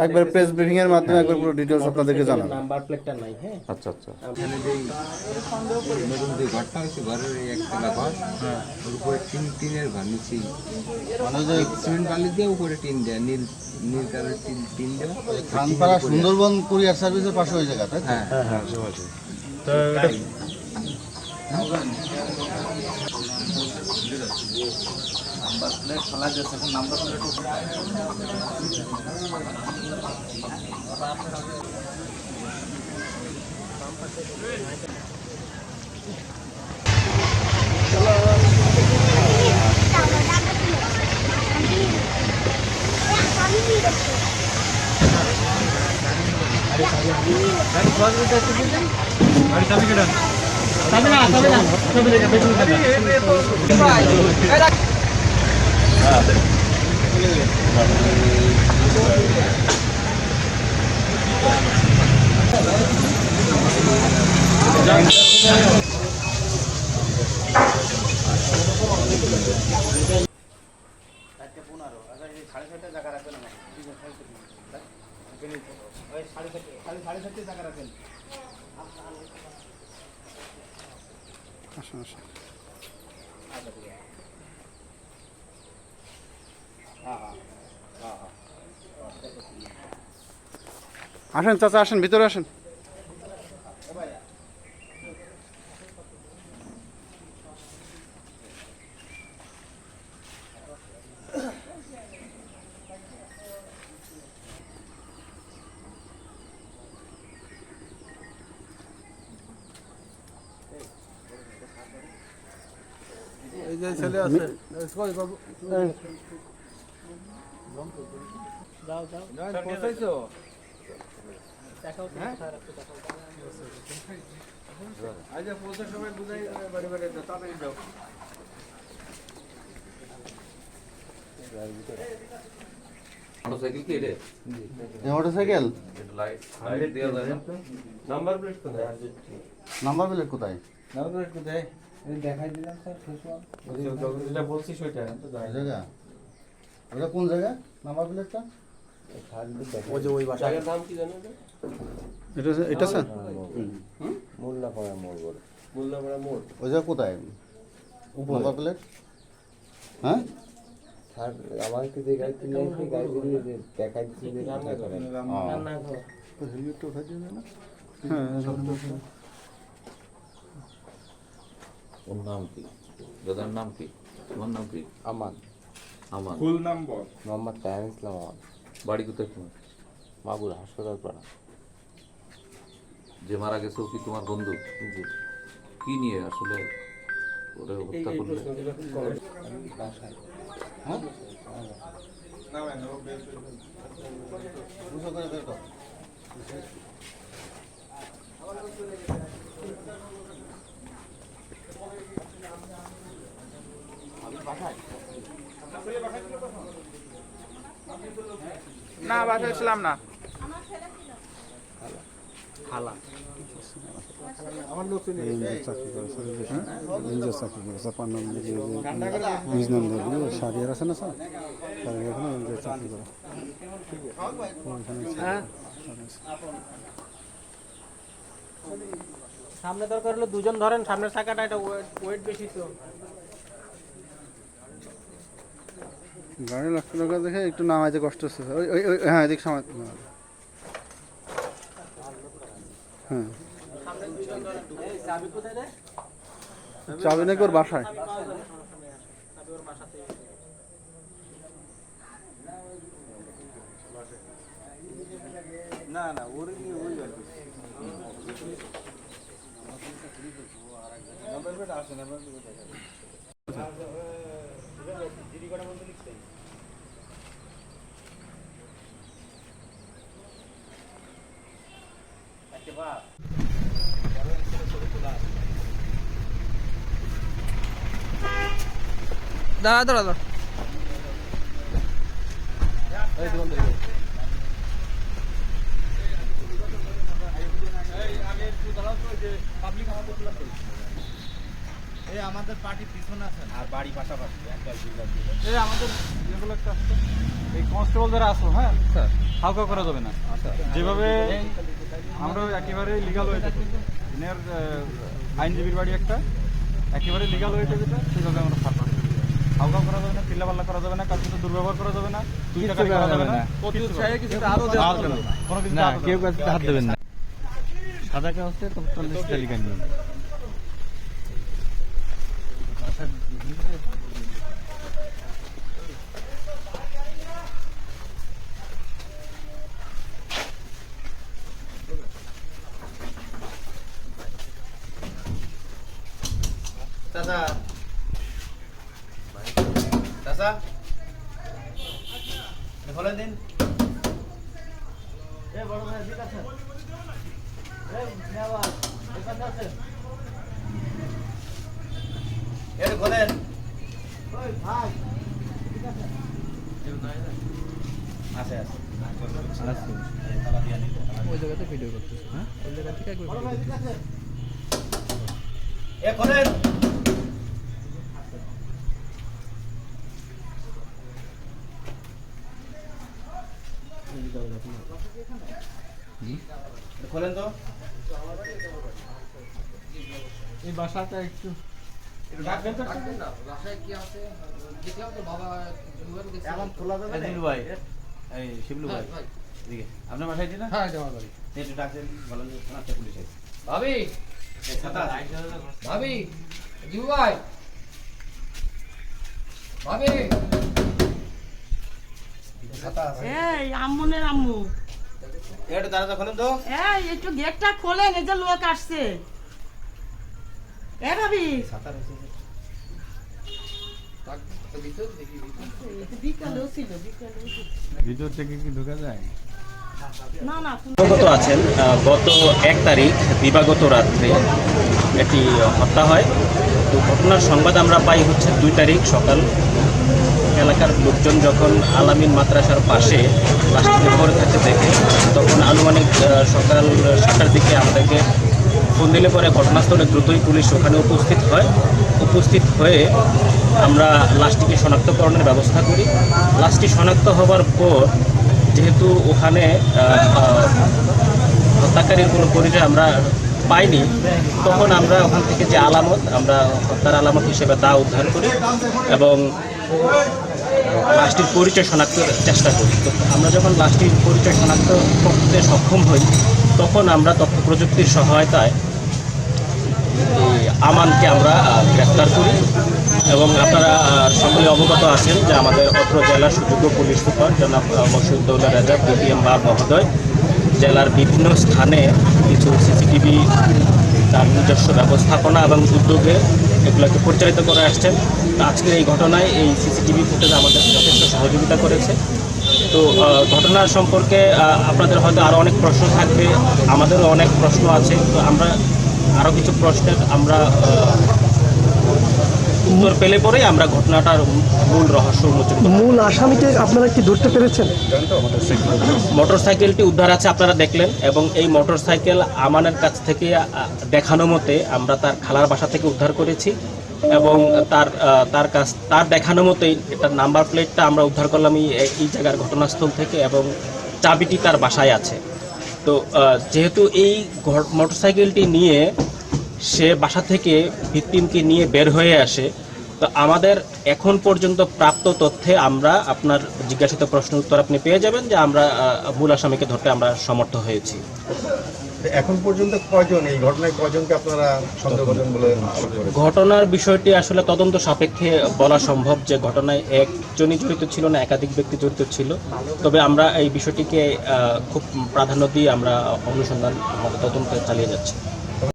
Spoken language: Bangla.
একবার প্রেস ব্রিফিং এর মাধ্যমে একবার পুরো ডিটেইলস আপনাদেরকে জানাবো। নাম্বার প্লেটটা নাই। হ্যাঁ, আচ্ছা আচ্ছা। এখানে যে নতুন যে ঘরটা হয়েছে, ঘরের এই একতলা ঘর, ওর উপরে টিনের ঘর নিচ্ছি, সিমেন্ট বালি দিয়ে উপরে টিন দেয়, নীল কালার টিন দেওয়া। খানপাড়া সুন্দরবন কুরিয়ার সার্ভিসের পাশে ওই জায়গাটা। হ্যাঁ হ্যাঁ। আসেন চাচা, আসেন ভিতরে আসেন। এই যে ছেলে আছে, কই বাবু যাও যাও পৌঁছাইছো? দেখাও তো কোথায় রাখছো, দেখাও। আজ পৌঁছার সময় বুঝাই বাড়ি বাড়ি দাও, তাড়াতাড়ি যাও। মোটরসাইকেল কি রে? মোটরসাইকেল লাইট দেওয়া যায় না? নাম্বার প্লেট কোথায়? নাম্বার প্লেট কোথায়? নাম্বার প্লেট কোথায়? এই দেখাই দিলাম স্যার, ফেসওয়াল যেটা বলছিস ওইটা তো ওই জায়গা, ওটা কোন জায়গা নাম্বার প্লেটটা? ওই যে ওই বাসার নাম কি জানো? এটা এটা স্যার মোল্লাপাড়া মোড় বলে। মোল্লাপাড়া মোড়। ওই জায়গা কোথায় নাম্বার প্লেট? হ্যাঁ, আমাকে যে গাড়ি কিনে এসে গাড়িগুলি দেখাই দিচ্ছি যে রান্না করেন। রান্নাঘর। হেলমেটটা উঠাই দিবে না? ওর নাম কি? দাদার নাম কি? তোমার নাম কি? আমান। আমার ফুল নাম বল। মোহাম্মদ তাইম ইসলাম আমান। বাড়ি কোথায় তোমার? মাগুর হাসপাতাল পাড়া। যে মারা গেছে ও কি তোমার বন্ধু? জি। কি নিয়ে আসলে ওরে হত্যা করলে? না বাসায় ছিলাম না। আমার লোক চিনি। চাকরি করে নিজের চাকরি করে সারিয়ার আছে না স্যার, ওখানে চাকরি করে। সামনে দরকার হলো দুজন ধরেন, সামনের চাকাটা এটা ওয়েট বেশি তো। গাড়ি লক্ষ্য টাকা দেখে একটু নামাইতে কষ্ট হচ্ছে। ওই ওই ওই হ্যাঁ, এদিক সময়। হ্যাঁ, চাবি নাকি ওর বাসায়। না না, ওর ওই আসে না। দাঁড়া দাঁড়া দাঁড়া। এই আমাদের পার্টি পিছনে আছেন আর বাড়ি পাশাপাশি একবার জিল্লা এই আমাদের যেগুলো একটা আছে, এই কনস্টেবল যারা আসো, হ্যাঁ স্যার, হালকা করা যাবে না। যেভাবে আমরা একেবারে লিগাল ওয়েতে এর আইনজীবীর বাড়ি একটা একেবারে লিগাল ওয়েতে যেটা সেইভাবে আমরা ছাড় পাবো। হালকা করা যাবে না, চিল্লাপাল্লা করা যাবে না, কারোর সাথে দুর্ব্যবহার করা যাবে না, তুই টাকা করা যাবে না, কোনো কিছু কেউ কাছে হাত দেবেন না। সাদা কাগজে ৪৫ তালিকা নিয়ে দাদা দাদা বলে দিন এ বড় ভাই ঠিক আছে এ নেওয়া ঠিক আছে এর বলেন ওই ভাই ঠিক আছে আছে আছে ওই জায়গাতে ভিডিও করতেছে, হ্যাঁ ওই জায়গা থেকে একবার বড় ভাই ঠিক আছে এ বলেন খোলেন তো এই বাসাটা একটু এখন খোলা যাবে না ভাই এই শিবলু ভাই এদিকে আপনার বাসায় না? হ্যাঁ এটা আমার বাড়ি। একটু ডাকছেন বলেন যে থানাতে পুলিশ আছে। ভাবি এই ছাতা ভাবি জিবু ভাই ভাবি এই আম্মুনের আম্মু, একটু দাঁড়াতে খোলেন তো এই একটু গেটটা খোলেন, এই যে লোক আসছে। এ ভাবি ছাতা রয়েছে বিকালেও ছিল, বিকালেও ছিল। ভিতর থেকে কি ঢোকা যায়? না না অবগত আছেন গত ১ তারিখ দিবাগত রাত্রে একটি হত্যা হয়। তো ঘটনার সংবাদ আমরা পাই হচ্ছে ২ তারিখ সকাল। এলাকার লোকজন যখন আলামিন মাদ্রাসার পাশে লাশটিকে পড়ে থাকতে দেখে তখন আনুমানিক সকাল ৭টার দিকে আমাদেরকে ফোন দিলে পরে ঘটনাস্থলে দ্রুতই পুলিশ ওখানে উপস্থিত হয়। উপস্থিত হয়ে আমরা লাশটিকে শনাক্তকরণের ব্যবস্থা করি। লাশটি শনাক্ত হওয়ার পর যেহেতু ওখানে হত্যাকারীর কোনো পরিচয় আমরা পাইনি, তখন আমরা ওখান থেকে যে আলামত, আমরা হত্যার আলামত হিসেবে তা উদ্ধার করি এবং লাশটির পরিচয় শনাক্তের চেষ্টা করি। তো আমরা যখন লাশটির পরিচয় শনাক্ত করতে সক্ষম হই তখন আমরা তথ্য প্রযুক্তির সহায়তায় আমানকে আমরা গ্রেফতার করি এবং আপনারা সকলে অবগত আছেন যে আমাদের অত্র জেলার সুযোগ্য পুলিশ সুপার জনাব মকসুদউল্লাহ রেজা বিপিএম বা মহোদয় জেলার বিভিন্ন স্থানে কিছু সিসিটিভি তার নিজস্ব ব্যবস্থাপনা এবং উদ্যোগে এগুলোকে পরিচালিত করে আসছেন। তো আজকের এই ঘটনায় এই সিসিটিভি ফুটেজ আমাদের যথেষ্ট সহযোগিতা করেছে। তো ঘটনার সম্পর্কে আপনাদের হয়তো আরও অনেক প্রশ্ন থাকবে, আমাদেরও অনেক প্রশ্ন আছে। তো আমরা আরও কিছু প্রশ্নের আমরা উত্তর পেলে পরে আমরা ঘটনাটার মূল রহস্য উন্মোচন করব। মূল আসামিকে আপনারা কি ধরতে পেরেছেন? মোটরসাইকেলটি উদ্ধার আছে, আপনারা দেখলেন, এবং এই মোটরসাইকেল আমানের কাছ থেকে দেখানো মতে আমরা তার খালার বাসা থেকে উদ্ধার করেছি এবং তার দেখানো মতেই এটার নাম্বার প্লেটটা আমরা উদ্ধার করলাম এই জায়গার ঘটনাস্থল থেকে এবং চাবিটি তার বাসায় আছে। তো যেহেতু এই মোটরসাইকেলটি নিয়ে সে বাসা থেকে ভিকটিমকে নিয়ে বের হয়ে আসে, তো আমাদের এখন পর্যন্ত প্রাপ্ত তথ্যে আমরা আপনার জিজ্ঞাসিত প্রশ্নের উত্তর আপনি পেয়ে যাবেন যে আমরা মূল আসামিকে ধরতে আমরা সমর্থ হয়েছি। এখন পর্যন্ত কয়জন, এই ঘটনায় কয়জনকে আপনারা সন্দেহভাজন বলে ঘটনার বিষয়টি আসলে তদন্ত সাপেক্ষে বলা সম্ভব যে ঘটনায় একজনই জড়িত ছিল না, একাধিক ব্যক্তি জড়িত ছিল। তবে আমরা এই বিষয়টিকে খুব প্রাধান্য দিয়ে আমরা অনুসন্ধান আমাদের তদন্ত চালিয়ে যাচ্ছি।